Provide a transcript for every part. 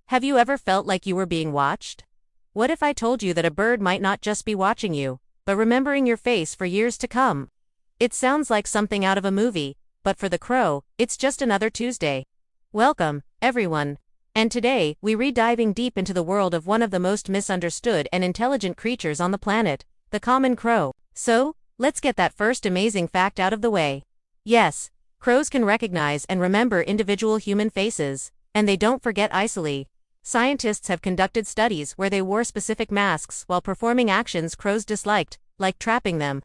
Have you ever felt like you were being watched? What if I told you that a bird might not just be watching you, but remembering your face for years to come? It sounds like something out of a movie, but for the crow, it's just another Tuesday. Welcome, everyone. And today, we're diving deep into the world of one of the most misunderstood and intelligent creatures on the planet, the common crow. So, let's get that first amazing fact out of the way. Yes, crows can recognize and remember individual human faces, and they don't forget easily. Scientists have conducted studies where they wore specific masks while performing actions crows disliked, like trapping them.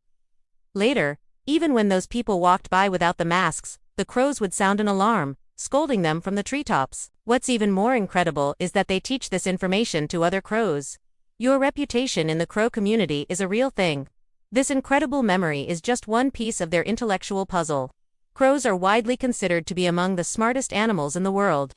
Later, even when those people walked by without the masks, the crows would sound an alarm, scolding them from the treetops. What's even more incredible is that they teach this information to other crows. Your reputation in the crow community is a real thing. This incredible memory is just one piece of their intellectual puzzle. Crows are widely considered to be among the smartest animals in the world.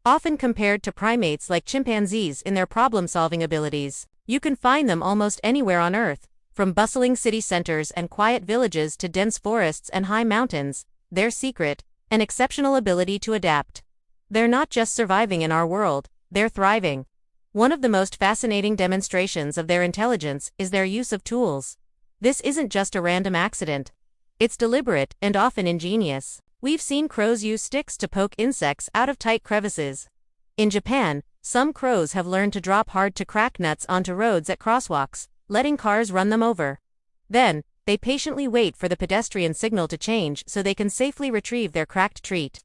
Often compared to primates like chimpanzees in their problem-solving abilities, you can find them almost anywhere on Earth, from bustling city centers and quiet villages to dense forests and high mountains. Their secret, an exceptional ability to adapt. They're not just surviving in our world, they're thriving. One of the most fascinating demonstrations of their intelligence is their use of tools. This isn't just a random accident. It's deliberate and often ingenious. We've seen crows use sticks to poke insects out of tight crevices. In Japan, some crows have learned to drop hard-to-crack nuts onto roads at crosswalks, letting cars run them over. Then, they patiently wait for the pedestrian signal to change so they can safely retrieve their cracked treat.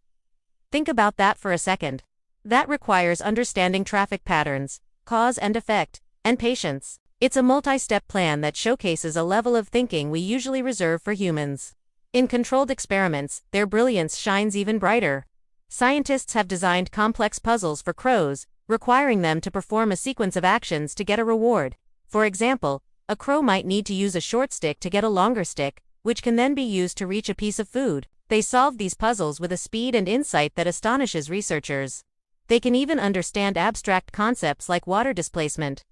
Think about that for a second. That requires understanding traffic patterns, cause and effect, and patience. It's a multi-step plan that showcases a level of thinking we usually reserve for humans. In controlled experiments, their brilliance shines even brighter. Scientists have designed complex puzzles for crows, requiring them to perform a sequence of actions to get a reward. For example, a crow might need to use a short stick to get a longer stick, which can then be used to reach a piece of food. They solve these puzzles with a speed and insight that astonishes researchers. They can even understand abstract concepts like water displacement.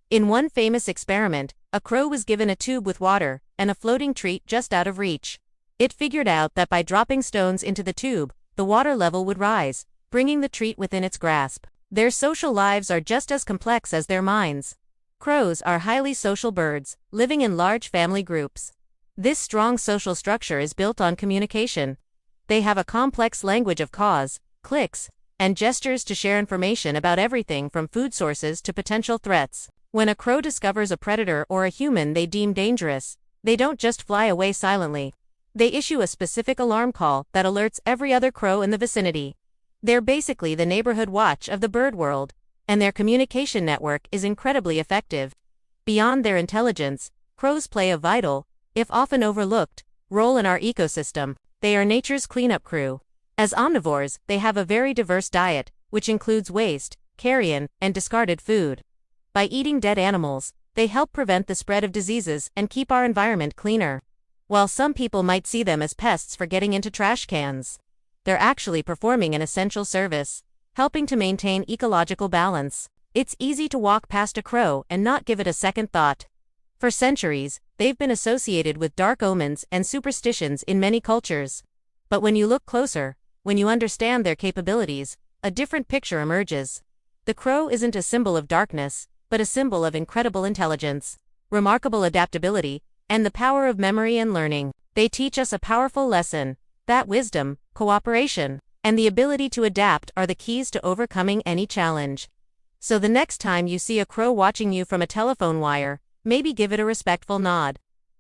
In one famous experiment, a crow was given a tube with water and a floating treat just out of reach. It figured out that by dropping stones into the tube, the water level would rise, bringing the treat within its grasp. Their social lives are just as complex as their minds. Crows are highly social birds, living in large family groups. This strong social structure is built on communication. They have a complex language of cause, clicks, and gestures to share information about everything from food sources to potential threats. When a crow discovers a predator or a human they deem dangerous, they don't just fly away silently. They issue a specific alarm call that alerts every other crow in the vicinity. They're basically the neighborhood watch of the bird world, and their communication network is incredibly effective. Beyond their intelligence, crows play a vital, if often overlooked, role in our ecosystem. They are nature's cleanup crew. As omnivores, they have a very diverse diet, which includes waste, carrion, and discarded food. By eating dead animals, they help prevent the spread of diseases and keep our environment cleaner. While some people might see them as pests for getting into trash cans, they're actually performing an essential service, helping to maintain ecological balance. It's easy to walk past a crow and not give it a second thought. For centuries, they've been associated with dark omens and superstitions in many cultures. But when you look closer, when you understand their capabilities, a different picture emerges. The crow isn't a symbol of darkness, but a symbol of incredible intelligence, remarkable adaptability, and the power of memory and learning. They teach us a powerful lesson, that wisdom, cooperation, and the ability to adapt are the keys to overcoming any challenge. So the next time you see a crow watching you from a telephone wire, maybe give it a respectful nod.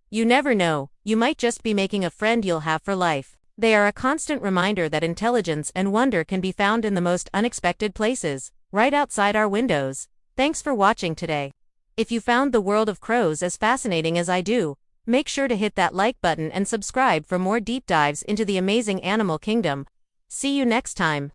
You never know, you might just be making a friend you'll have for life. They are a constant reminder that intelligence and wonder can be found in the most unexpected places, right outside our windows. Thanks for watching today. If you found the world of crows as fascinating as I do, make sure to hit that like button and subscribe for more deep dives into the amazing animal kingdom. See you next time.